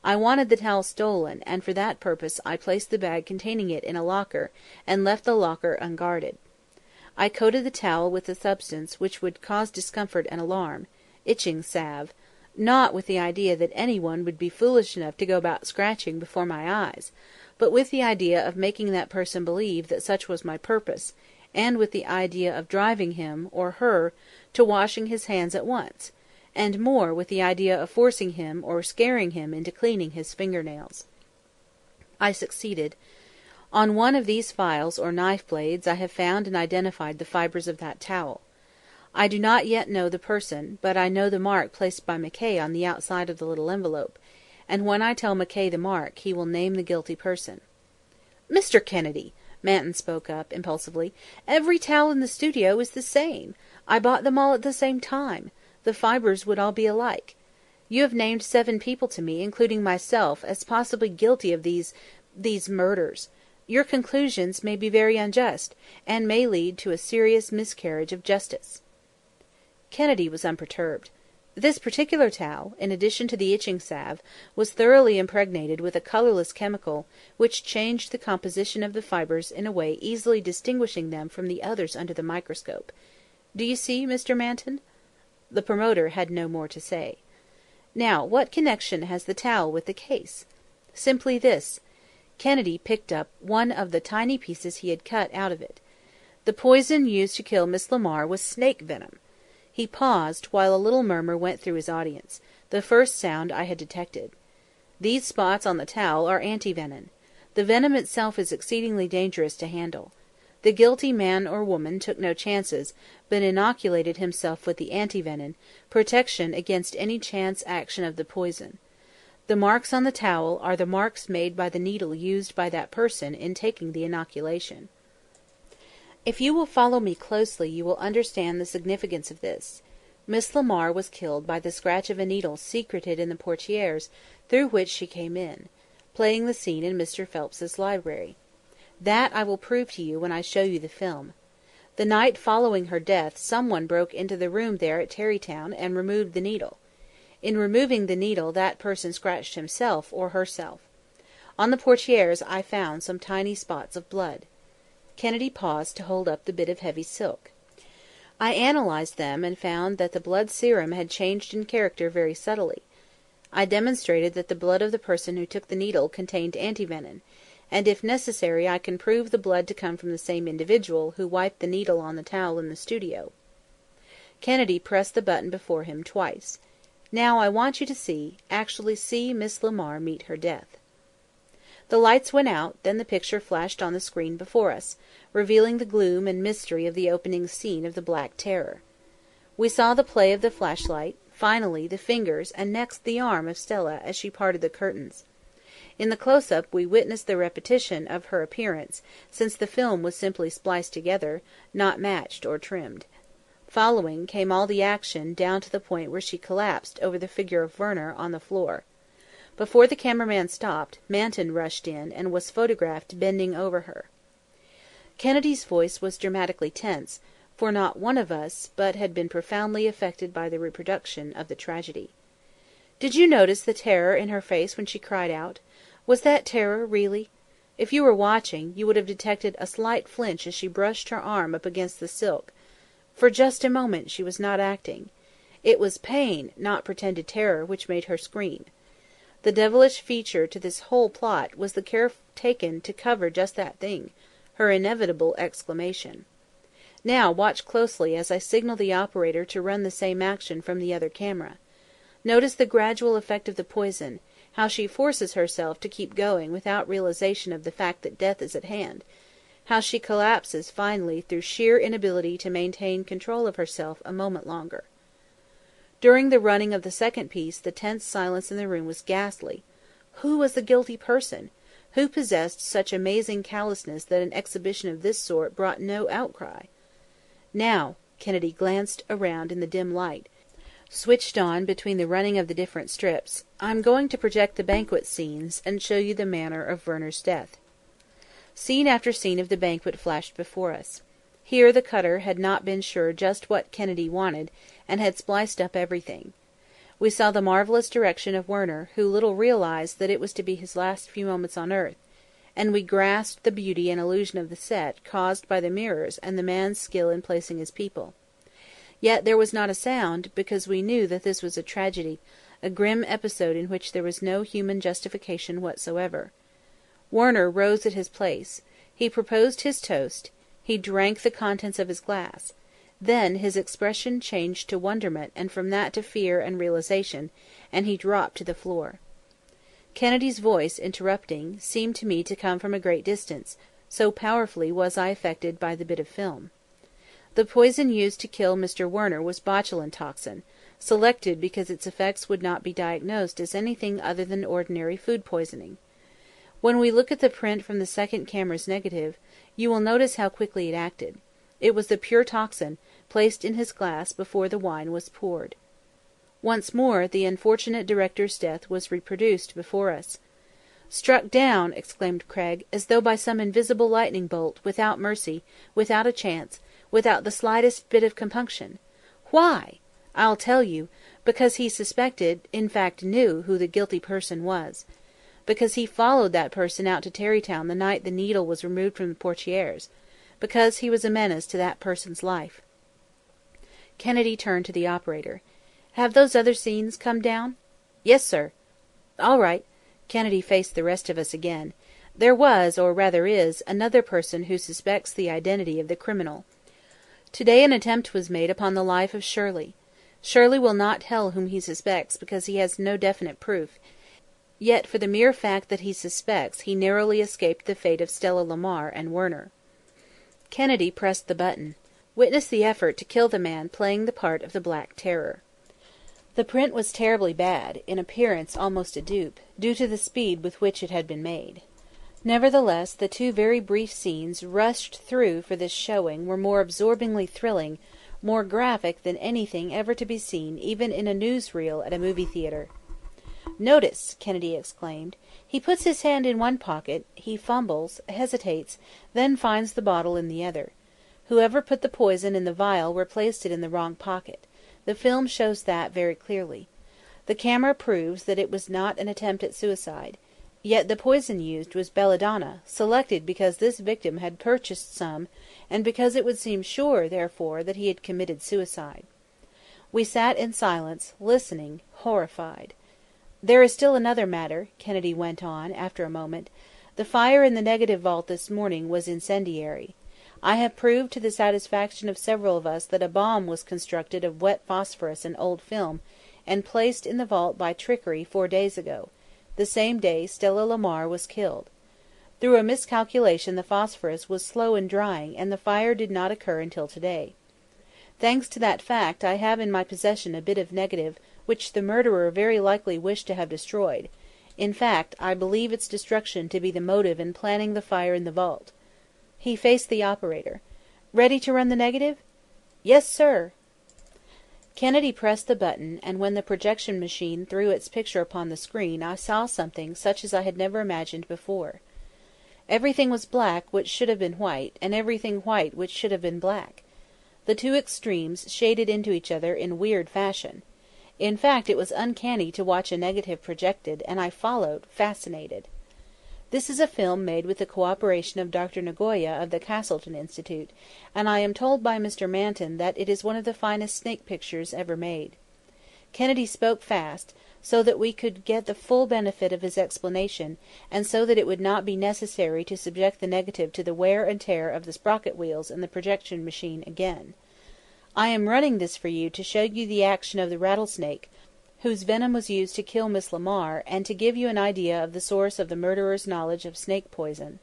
I wanted the towel stolen, and for that purpose I placed the bag containing it in a locker, and left the locker unguarded. I coated the towel with a substance which would cause discomfort and alarm, itching salve, not with the idea that any one would be foolish enough to go about scratching before my eyes, but with the idea of making that person believe that such was my purpose, and with the idea of driving him, or her, to washing his hands at once, and more with the idea of forcing him or scaring him into cleaning his fingernails. I succeeded. On one of these files or knife blades I have found and identified the fibres of that towel. I do not yet know the person, but I know the mark placed by Mackay on the outside of the little envelope, and when I tell Mackay the mark he will name the guilty person. "Mr. Kennedy," Manton spoke up, impulsively, "every towel in the studio is the same. I bought them all at the same time. The fibres would all be alike. You have named 7 people to me, including myself, as possibly guilty of these murders. Your conclusions may be very unjust, and may lead to a serious miscarriage of justice." Kennedy was unperturbed. This particular towel, in addition to the itching salve, was thoroughly impregnated with a colourless chemical which changed the composition of the fibres in a way easily distinguishing them from the others under the microscope. "Do you see, Mr. Manton?" The promoter had no more to say. "Now, what connection has the towel with the case?" "Simply this." Kennedy picked up one of the tiny pieces he had cut out of it. "The poison used to kill Miss Lamar was snake venom." He paused, while a little murmur went through his audience, the first sound I had detected. "These spots on the towel are anti-venom. The venom itself is exceedingly dangerous to handle. The guilty man or woman took no chances, but inoculated himself with the anti-venom, protection against any chance action of the poison. The marks on the towel are the marks made by the needle used by that person in taking the inoculation. If you will follow me closely you will understand the significance of this. Miss Lamar was killed by the scratch of a needle secreted in the portieres through which she came in, playing the scene in Mr. Phelps's library. That I will prove to you when I show you the film. The night following her death someone broke into the room there at Tarrytown and removed the needle. In removing the needle that person scratched himself or herself. On the portieres I found some tiny spots of blood." Kennedy paused to hold up the bit of heavy silk. "I analysed them and found that the blood serum had changed in character very subtly. I demonstrated that the blood of the person who took the needle contained antivenom, and if necessary I can prove the blood to come from the same individual who wiped the needle on the towel in the studio." Kennedy pressed the button before him twice. "Now I want you to see, actually see Miss Lamar meet her death." The lights went out, then the picture flashed on the screen before us, revealing the gloom and mystery of the opening scene of the Black Terror. We saw the play of the flashlight, finally the fingers, and next the arm of Stella as she parted the curtains. In the close-up we witnessed the repetition of her appearance, since the film was simply spliced together, not matched or trimmed. Following came all the action down to the point where she collapsed over the figure of Werner on the floor. Before the cameraman stopped, Manton rushed in and was photographed bending over her. Kennedy's voice was dramatically tense, for not one of us but had been profoundly affected by the reproduction of the tragedy. "Did you notice the terror in her face when she cried out? Was that terror, really? If you were watching, you would have detected a slight flinch as she brushed her arm up against the silk. For just a moment she was not acting. It was pain, not pretended terror, which made her scream. The devilish feature to this whole plot was the care taken to cover just that thing, her inevitable exclamation. Now watch closely as I signal the operator to run the same action from the other camera. Notice the gradual effect of the poison, how she forces herself to keep going without realization of the fact that death is at hand, how she collapses finally through sheer inability to maintain control of herself a moment longer. During the running of the second piece the tense silence in the room was ghastly. Who was the guilty person? Who possessed such amazing callousness that an exhibition of this sort brought no outcry? Now, Kennedy glanced around in the dim light, switched on between the running of the different strips. I'm going to project the banquet scenes and show you the manner of Werner's death. Scene after scene of the banquet flashed before us. Here the cutter had not been sure just what Kennedy wanted, and had spliced up everything. We saw the marvellous direction of Werner, who little realized that it was to be his last few moments on earth, and we grasped the beauty and illusion of the set caused by the mirrors and the man's skill in placing his people. Yet there was not a sound, because we knew that this was a tragedy, a grim episode in which there was no human justification whatsoever. Werner rose at his place. He proposed his toast. He drank the contents of his glass. Then his expression changed to wonderment, and from that to fear and realization, and he dropped to the floor. Kennedy's voice, interrupting, seemed to me to come from a great distance, so powerfully was I affected by the bit of film. The poison used to kill Mr. Werner was botulinum toxin, selected because its effects would not be diagnosed as anything other than ordinary food poisoning. When we look at the print from the second camera's negative, you will notice how quickly it acted. It was the pure toxin, placed in his glass before the wine was poured. Once more the unfortunate director's death was reproduced before us. "Struck down," exclaimed Craig, "as though by some invisible lightning bolt, without mercy, without a chance, without the slightest bit of compunction. Why? I'll tell you. Because he suspected, in fact knew, who the guilty person was. Because he followed that person out to Tarrytown the night the needle was removed from the portieres. Because he was a menace to that person's life." Kennedy turned to the operator. "Have those other scenes come down?" "Yes, sir." "All right." Kennedy faced the rest of us again. "There was, or rather is, another person who suspects the identity of the criminal. Today an attempt was made upon the life of Shirley. Shirley will not tell whom he suspects because he has no definite proof. Yet for the mere fact that he suspects he narrowly escaped the fate of Stella Lamar and Werner." Kennedy pressed the button. Witness the effort to kill the man playing the part of the Black Terror. The print was terribly bad, in appearance almost a dupe, due to the speed with which it had been made. Nevertheless, the two very brief scenes rushed through for this showing were more absorbingly thrilling, more graphic than anything ever to be seen even in a newsreel at a movie theatre. "Notice!" Kennedy exclaimed. "He puts his hand in one pocket, he fumbles, hesitates, then finds the bottle in the other. Whoever put the poison in the vial replaced it in the wrong pocket. The film shows that very clearly. The camera proves that it was not an attempt at suicide. Yet the poison used was belladonna, selected because this victim had purchased some, and because it would seem sure, therefore, that he had committed suicide." We sat in silence, listening, horrified. "There is still another matter," Kennedy went on, after a moment. "The fire in the negative vault this morning was incendiary. I have proved to the satisfaction of several of us that a bomb was constructed of wet phosphorus and old film, and placed in the vault by trickery 4 days ago, the same day Stella Lamar was killed. Through a miscalculation the phosphorus was slow in drying, and the fire did not occur until today. Thanks to that fact, I have in my possession a bit of negative which the murderer very likely wished to have destroyed. In fact, I believe its destruction to be the motive in planning the fire in the vault." He faced the operator. "Ready to run the negative?" "Yes, sir." Kennedy pressed the button, and when the projection machine threw its picture upon the screen I saw something such as I had never imagined before. Everything was black which should have been white, and everything white which should have been black. The two extremes shaded into each other in weird fashion. In fact, it was uncanny to watch a negative projected, and I followed, fascinated. This is a film made with the co-operation of Dr. Nagoya of the Castleton Institute, and I am told by Mr. Manton that it is one of the finest snake pictures ever made. Kennedy spoke fast, so that we could get the full benefit of his explanation, and so that it would not be necessary to subject the negative to the wear and tear of the sprocket wheels in the projection machine again. "I am running this for you to show you the action of the rattlesnake, whose venom was used to kill Miss Lamar, and to give you an idea of the source of the murderer's knowledge of snake poison."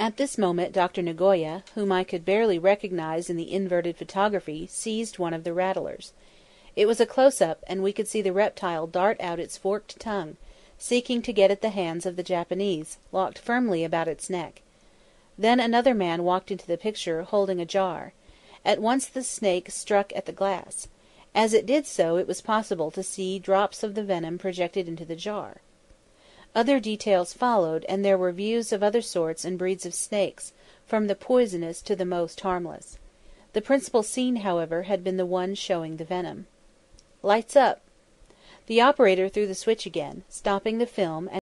At this moment Dr. Nagoya, whom I could barely recognize in the inverted photography, seized one of the rattlers. It was a close-up, and we could see the reptile dart out its forked tongue, seeking to get at the hands of the Japanese, locked firmly about its neck. Then another man walked into the picture, holding a jar. At once the snake struck at the glass. As it did so, it was possible to see drops of the venom projected into the jar. Other details followed, and there were views of other sorts and breeds of snakes, from the poisonous to the most harmless. The principal scene, however, had been the one showing the venom. "Lights up." The operator threw the switch again, stopping the film, and